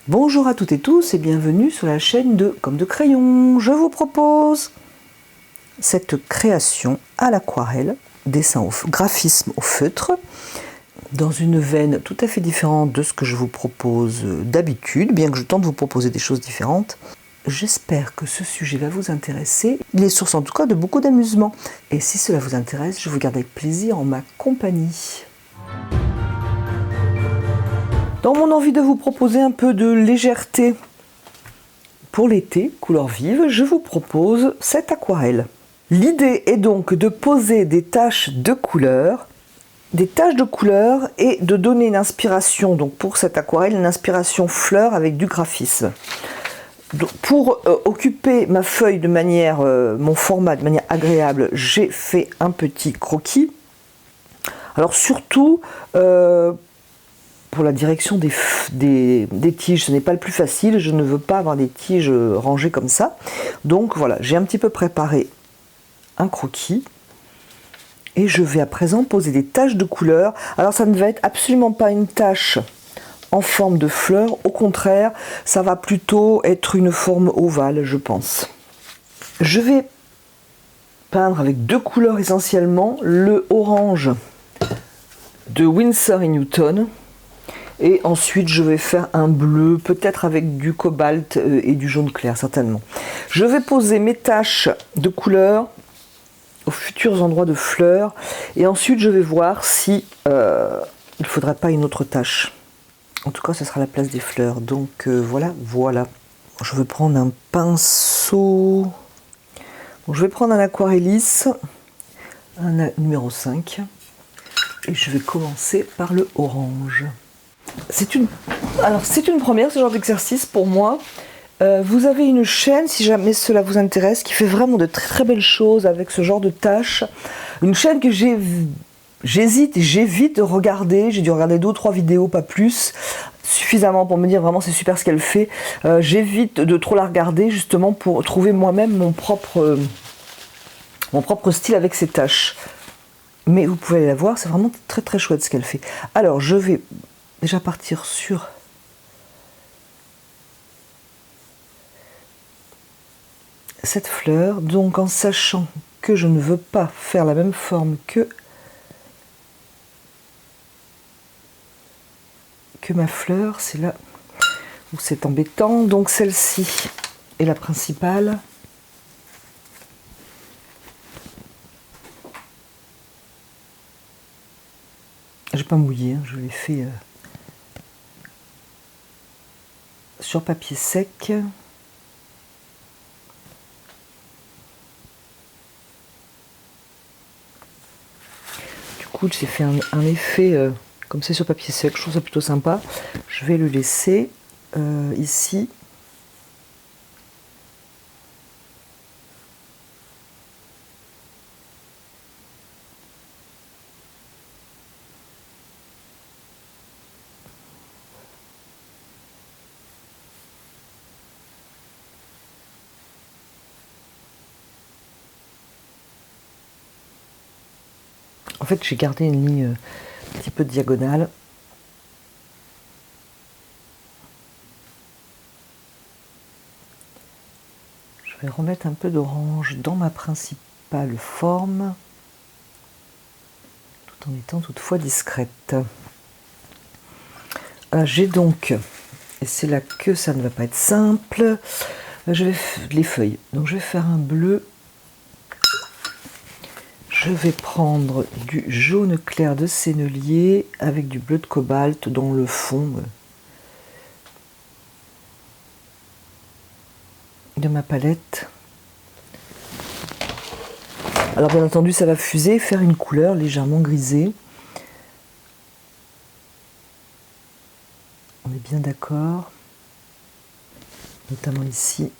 Bonjour à toutes et tous et bienvenue sur la chaîne de Comme de Crayon. Je vous propose cette création à l'aquarelle, dessin au graphisme au feutre, dans une veine tout à fait différente de ce que je vous propose d'habitude, bien que je tente de vous proposer des choses différentes. J'espère que ce sujet va vous intéresser. Il est source en tout cas de beaucoup d'amusement. Et si cela vous intéresse, je vous garde avec plaisir en ma compagnie. Dans mon envie de vous proposer un peu de légèreté pour l'été, couleur vive, je vous propose cette aquarelle. L'idée est donc de poser des taches de couleur et de donner une inspiration, donc pour cette aquarelle, une inspiration fleur avec du graphisme. Donc, pour occuper ma feuille de manière, mon format de manière agréable, j'ai fait un petit croquis. Alors surtout, pour la direction des tiges, ce n'est pas le plus facile, je ne veux pas avoir des tiges rangées comme ça. Donc voilà, j'ai un petit peu préparé un croquis et je vais à présent poser des taches de couleur. Alors ça ne va être absolument pas une tache en forme de fleur, au contraire, ça va plutôt être une forme ovale, je pense. Je vais peindre avec deux couleurs essentiellement, le orange de Winsor & Newton. Et ensuite, je vais faire un bleu, peut-être avec du cobalt et du jaune clair, certainement. Je vais poser mes taches de couleur aux futurs endroits de fleurs. Et ensuite, je vais voir si il ne faudrait pas une autre tache. En tout cas, ce sera la place des fleurs. Donc voilà. Je vais prendre un pinceau. Bon, je vais prendre un aquarellis, un numéro 5. Et je vais commencer par le orange. C'est une première, ce genre d'exercice pour moi. Vous avez une chaîne, si jamais cela vous intéresse, qui fait vraiment de très très belles choses avec ce genre de tâches. Une chaîne que j'évite de regarder. J'ai dû regarder 2 ou 3 vidéos, pas plus, suffisamment pour me dire vraiment c'est super ce qu'elle fait. J'évite de trop la regarder justement pour trouver moi-même mon propre style avec ces tâches. Mais vous pouvez la voir, c'est vraiment très très chouette ce qu'elle fait. Alors je vais déjà partir sur cette fleur, donc en sachant que je ne veux pas faire la même forme que ma fleur, c'est là où c'est embêtant. Donc celle-ci est la principale. J'ai pas mouillé, hein, je l'ai fait sur papier sec. Du coup, j'ai fait un effet comme c'est sur papier sec, je trouve ça plutôt sympa. Je vais le laisser ici. En fait, j'ai gardé une ligne un petit peu diagonale. Je vais remettre un peu d'orange dans ma principale forme, tout en étant toutefois discrète. J'ai donc, et c'est là que ça ne va pas être simple, je vais les feuilles. Donc je vais faire un bleu. Je vais prendre du jaune clair de sennelier avec du bleu de cobalt dans le fond de ma palette. Alors bien entendu ça va fuser, faire une couleur légèrement grisée. On est bien d'accord, notamment ici.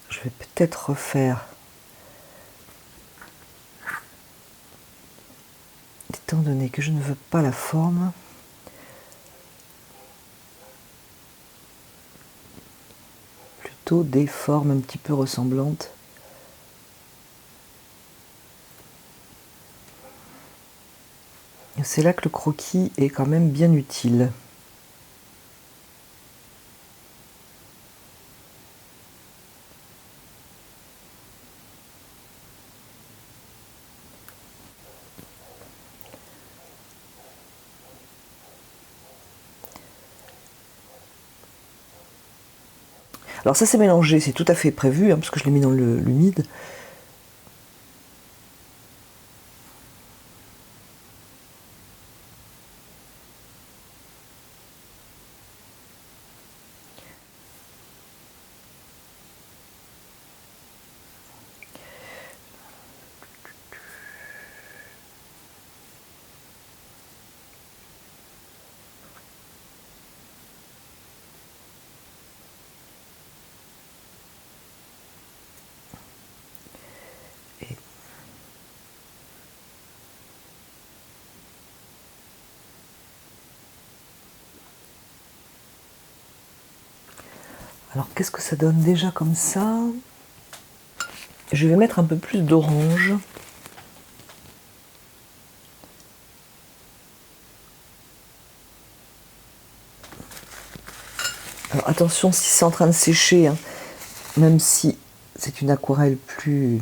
Je vais peut-être refaire, étant donné que je ne veux pas la forme, plutôt des formes un petit peu ressemblantes. C'est là que le croquis est quand même bien utile. Alors ça c'est mélangé, c'est tout à fait prévu, hein, parce que je l'ai mis dans l'humide. Alors qu'est-ce que ça donne déjà comme ça? Je vais mettre un peu plus d'orange. Alors attention si c'est en train de sécher, hein, même si c'est une aquarelle plus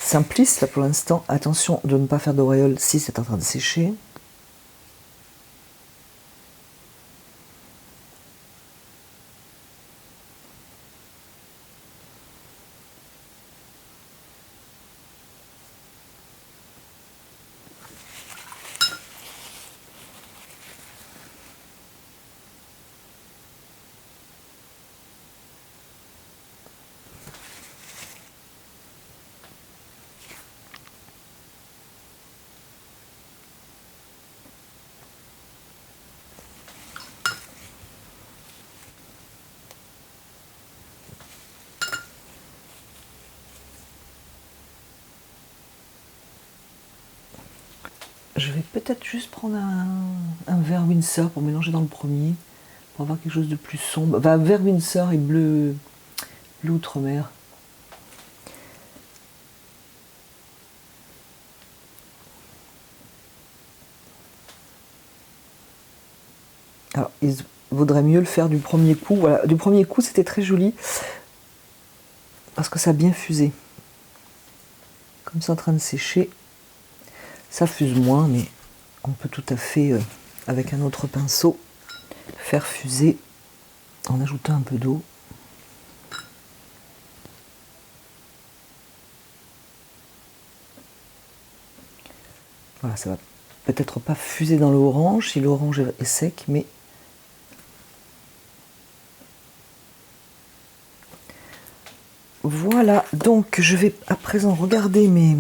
simpliste là pour l'instant, attention de ne pas faire d'auréole si c'est en train de sécher. Je vais peut-être juste prendre un vert Winsor pour mélanger dans le premier, pour avoir quelque chose de plus sombre. Enfin, vert Winsor et bleu outre-mer. Alors, il vaudrait mieux le faire du premier coup. Voilà, du premier coup, c'était très joli parce que ça a bien fusé. Comme c'est en train de sécher, ça fuse moins, mais on peut tout à fait, avec un autre pinceau, faire fuser en ajoutant un peu d'eau. Voilà, ça va peut-être pas fuser dans l'orange si l'orange est sec, mais voilà. Donc je vais à présent regarder mes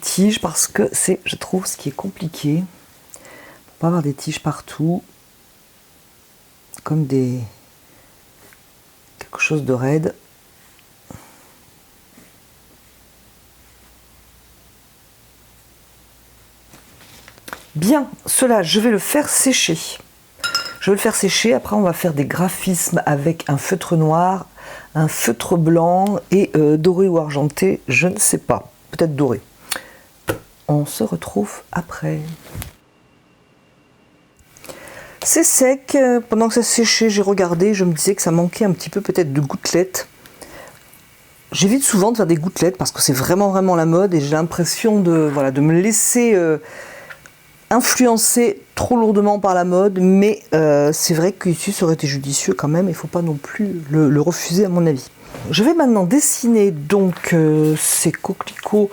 tiges parce que c'est, je trouve, ce qui est compliqué. Pour pas avoir des tiges partout, comme quelque chose de raide. Bien, cela, je vais le faire sécher. Je vais le faire sécher, après on va faire des graphismes avec un feutre noir, un feutre blanc et doré ou argenté, je ne sais pas, peut-être doré. On se retrouve après. C'est sec, pendant que ça séchait, j'ai regardé, je me disais que ça manquait un petit peu peut-être de gouttelettes. J'évite souvent de faire des gouttelettes parce que c'est vraiment la mode et j'ai l'impression de, voilà, de me laisser influencé trop lourdement par la mode, mais c'est vrai qu'ici ça aurait été judicieux quand même, il ne faut pas non plus le refuser à mon avis. Je vais maintenant dessiner donc ces coquelicots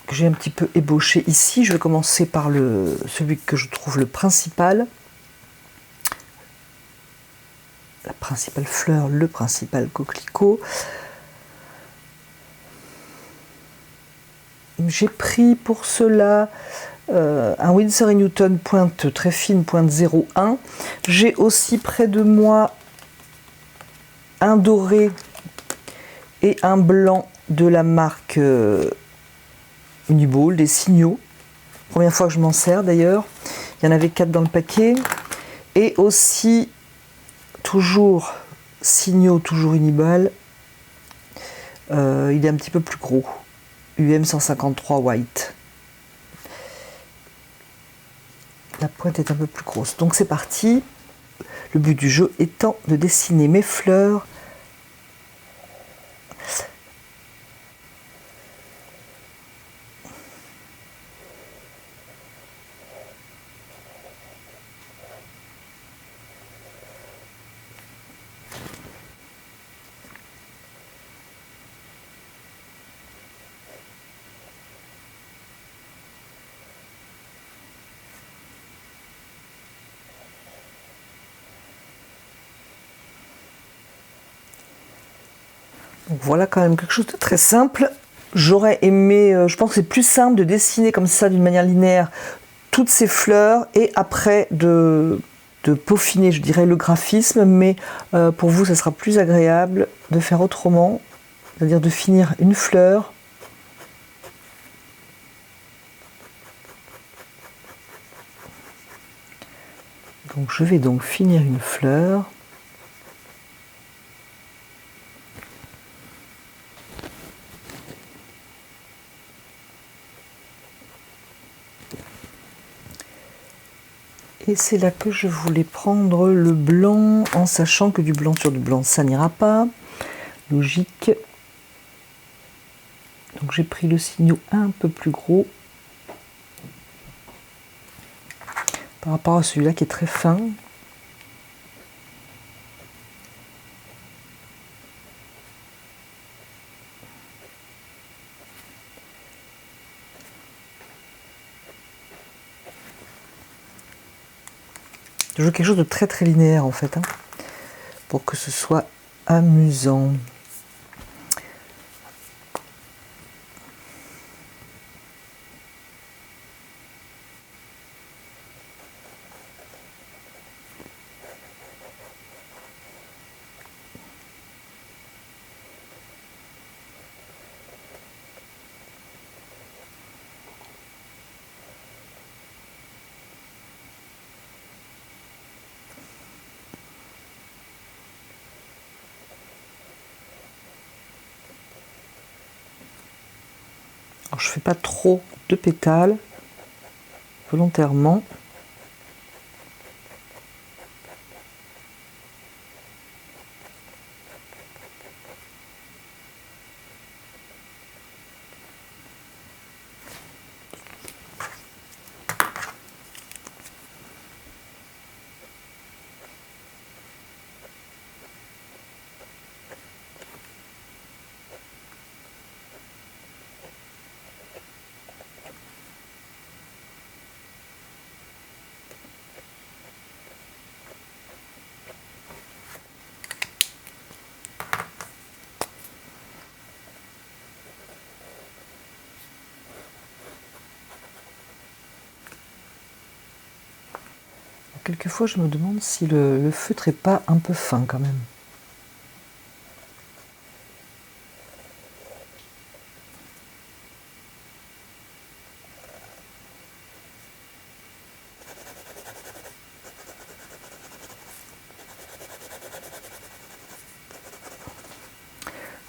que j'ai un petit peu ébauchés ici. Je vais commencer par celui que je trouve le principal. La principale fleur, le principal coquelicot. J'ai pris pour cela un Winsor & Newton pointe très fine, pointe 01. J'ai aussi près de moi un doré et un blanc de la marque Uniball, des signaux. Première fois que je m'en sers d'ailleurs. Il y en avait 4 dans le paquet. Et aussi, toujours signaux, toujours Uniball. Il est un petit peu plus gros. UM 153 White. La pointe est un peu plus grosse. Donc c'est parti. Le but du jeu étant de dessiner mes fleurs. Donc voilà quand même quelque chose de très simple. J'aurais aimé, je pense que c'est plus simple de dessiner comme ça d'une manière linéaire toutes ces fleurs et après de peaufiner, je dirais, le graphisme, mais pour vous, ça sera plus agréable de faire autrement, c'est-à-dire de finir une fleur. Donc je vais donc finir une fleur. Et c'est là que je voulais prendre le blanc, en sachant que du blanc sur du blanc, ça n'ira pas. Logique. Donc j'ai pris le signaux un peu plus gros par rapport à celui-là qui est très fin. Je veux quelque chose de très très linéaire en fait, hein, pour que ce soit amusant. Alors, je fais pas trop de pétales volontairement. Quelquefois, je me demande si le feutre est pas un peu fin quand même.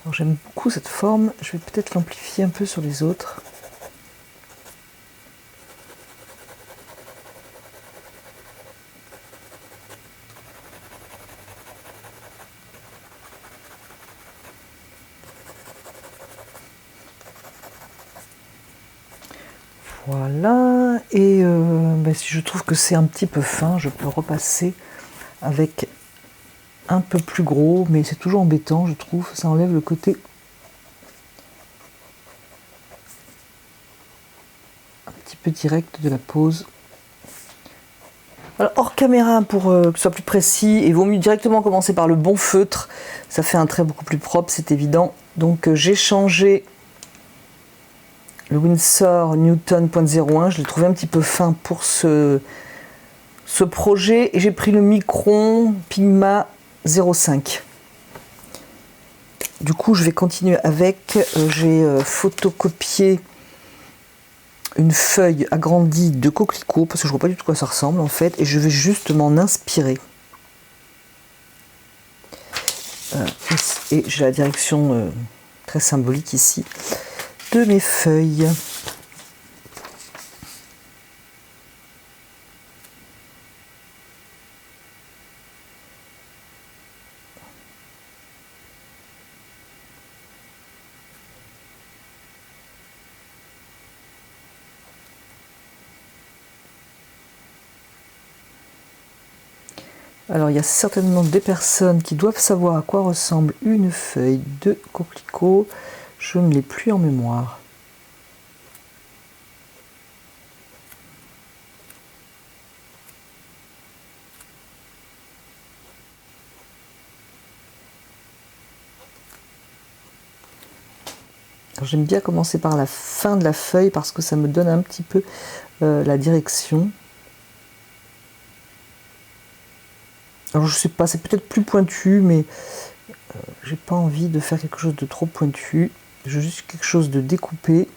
Alors j'aime beaucoup cette forme, je vais peut-être l'amplifier un peu sur les autres. Voilà, et si je trouve que c'est un petit peu fin, je peux repasser avec un peu plus gros, mais c'est toujours embêtant, je trouve, ça enlève le côté un petit peu direct de la pose. Alors, hors caméra, pour que ce soit plus précis, il vaut mieux directement commencer par le bon feutre, ça fait un trait beaucoup plus propre, c'est évident. Donc j'ai changé le Winsor Newton .01, je l'ai trouvé un petit peu fin pour ce projet, et j'ai pris le Micron Pigma 0,5. Du coup, je vais continuer avec, j'ai photocopié une feuille agrandie de coquelicot, parce que je vois pas du tout à quoi ça ressemble en fait, et je vais juste m'en inspirer. Et j'ai la direction très symbolique ici de mes feuilles. Alors il y a certainement des personnes qui doivent savoir à quoi ressemble une feuille de coquelicot. Je ne l'ai plus en mémoire. J'aime bien commencer par la fin de la feuille parce que ça me donne un petit peu la direction. Alors je sais pas, c'est peut-être plus pointu, mais j'ai pas envie de faire quelque chose de trop pointu. Je veux juste quelque chose de découpé.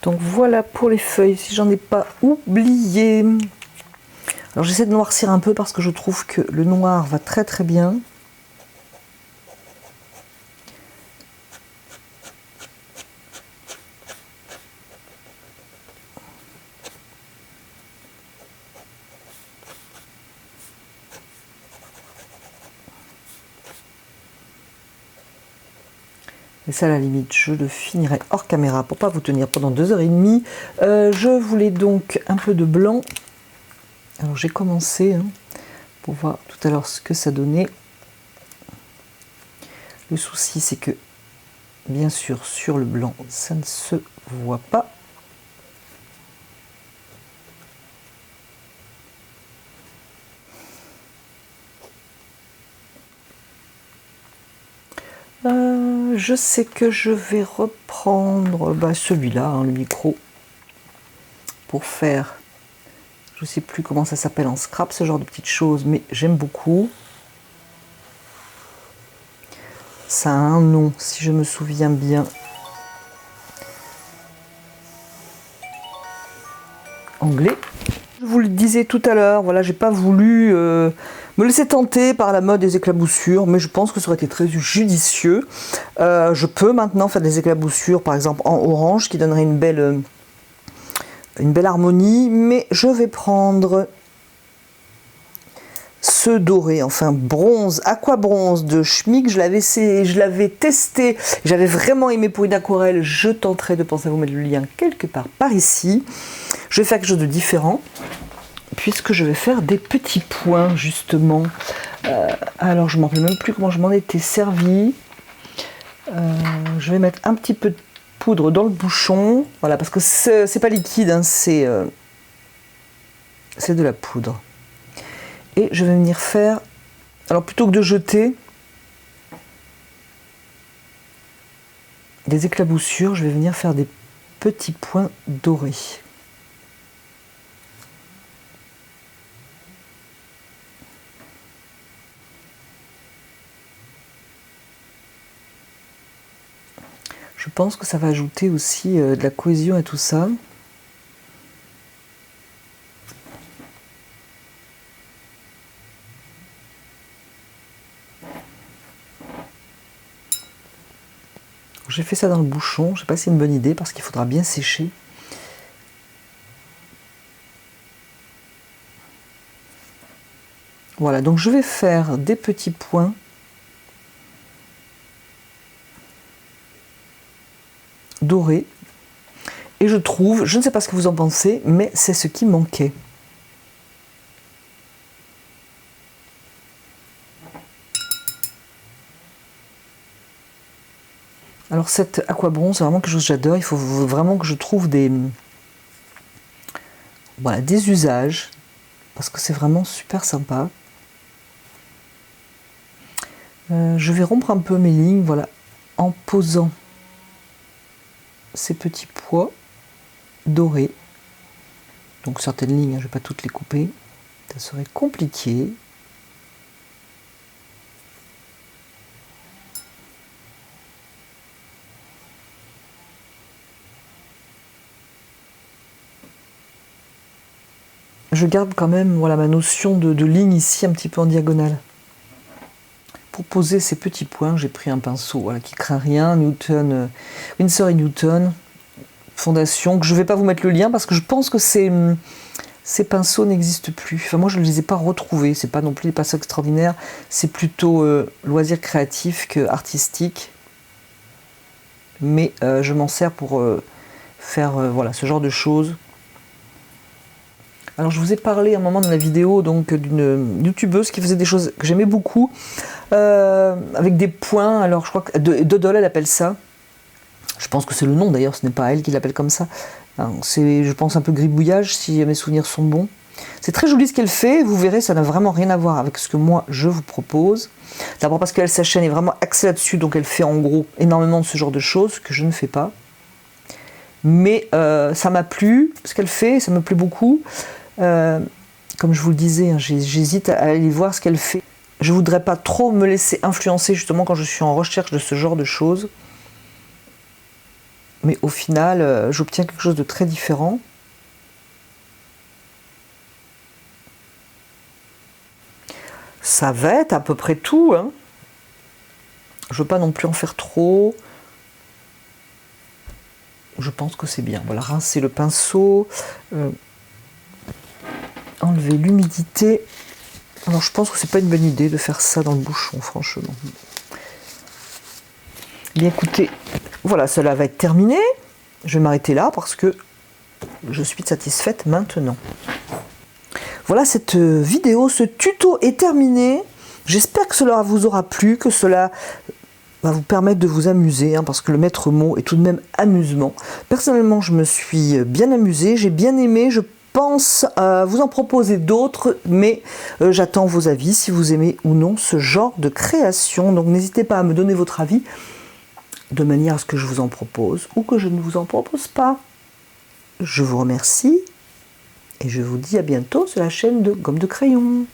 Donc voilà pour les feuilles, si j'en ai pas oublié. Alors j'essaie de noircir un peu parce que je trouve que le noir va très très bien. Et ça, à la limite, je le finirai hors caméra pour pas vous tenir pendant 2h30. Je voulais donc un peu de blanc. Alors j'ai commencé pour voir tout à l'heure ce que ça donnait. Le souci, c'est que, bien sûr, sur le blanc, ça ne se voit pas. Je sais que je vais reprendre celui-là, le micro, pour faire, je ne sais plus comment ça s'appelle en scrap, ce genre de petites choses, mais j'aime beaucoup. Ça a un nom, si je me souviens bien. Anglais. Je vous le disais tout à l'heure, voilà, j'ai pas voulu me laisser tenter par la mode des éclaboussures, mais je pense que ça aurait été très judicieux. Je peux maintenant faire des éclaboussures, par exemple en orange, qui donnerait une belle harmonie, mais je vais prendre ce doré, enfin bronze, aqua bronze de Schmick. Je l'avais testé, j'avais vraiment aimé pour une aquarelle. Je tenterai de penser à vous mettre le lien quelque part par ici. Je vais faire quelque chose de différent, puisque je vais faire des petits points justement. Alors je ne me rappelle même plus comment je m'en étais servi. Je vais mettre un petit peu de poudre dans le bouchon, voilà, parce que c'est pas liquide, c'est de la poudre. Et je vais venir faire, alors plutôt que de jeter des éclaboussures, je vais venir faire des petits points dorés. Je pense que ça va ajouter aussi de la cohésion à tout ça. J'ai fait ça dans le bouchon, je ne sais pas si c'est une bonne idée parce qu'il faudra bien sécher. Voilà, donc je vais faire des petits points dorés. Et je trouve, je ne sais pas ce que vous en pensez, mais c'est ce qui manquait. Alors cette aquabronze, c'est vraiment quelque chose que j'adore. Il faut vraiment que je trouve des, voilà, des usages, parce que c'est vraiment super sympa. Je vais rompre un peu mes lignes, voilà, en posant ces petits pois dorés. Donc certaines lignes, je ne vais pas toutes les couper, ça serait compliqué. Je garde quand même, voilà, ma notion de ligne ici un petit peu en diagonale. Pour poser ces petits points, j'ai pris un pinceau, voilà, qui craint rien, Newton, Winsor & Newton, fondation, que je ne vais pas vous mettre le lien parce que je pense que ces pinceaux n'existent plus. Enfin, moi, je ne les ai pas retrouvés. C'est pas non plus des pinceaux extraordinaires. C'est plutôt loisir créatif que artistique. Mais je m'en sers pour faire voilà, ce genre de choses. Alors je vous ai parlé à un moment dans la vidéo donc d'une youtubeuse qui faisait des choses que j'aimais beaucoup avec des points. Alors je crois que Dodol elle appelle ça. Je pense que c'est le nom d'ailleurs, ce n'est pas elle qui l'appelle comme ça. C'est, je pense, un peu gribouillage si mes souvenirs sont bons. C'est très joli ce qu'elle fait, vous verrez, ça n'a vraiment rien à voir avec ce que moi je vous propose. D'abord parce qu'elle, sa chaîne est vraiment axée là-dessus, donc elle fait en gros énormément de ce genre de choses que je ne fais pas. Mais ça m'a plu, ce qu'elle fait, ça me plaît beaucoup. Comme je vous le disais, hein, j'hésite à aller voir ce qu'elle fait. Je ne voudrais pas trop me laisser influencer justement quand je suis en recherche de ce genre de choses. Mais au final, j'obtiens quelque chose de très différent. Ça va être à peu près tout, hein. Je ne veux pas non plus en faire trop. Je pense que c'est bien. Voilà, rincer le pinceau. Enlever l'humidité. Alors je pense que c'est pas une bonne idée de faire ça dans le bouchon, franchement. Bien écoutez, voilà, cela va être terminé. Je vais m'arrêter là parce que je suis satisfaite maintenant. Voilà, cette vidéo, ce tuto est terminé. J'espère que cela vous aura plu, que cela va vous permettre de vous amuser, hein, parce que le maître mot est tout de même amusement. Personnellement, je me suis bien amusée, j'ai bien aimé, je pense vous en proposer d'autres, mais j'attends vos avis, si vous aimez ou non ce genre de création. Donc n'hésitez pas à me donner votre avis, de manière à ce que je vous en propose, ou que je ne vous en propose pas. Je vous remercie, et je vous dis à bientôt sur la chaîne de Gomme de Crayon.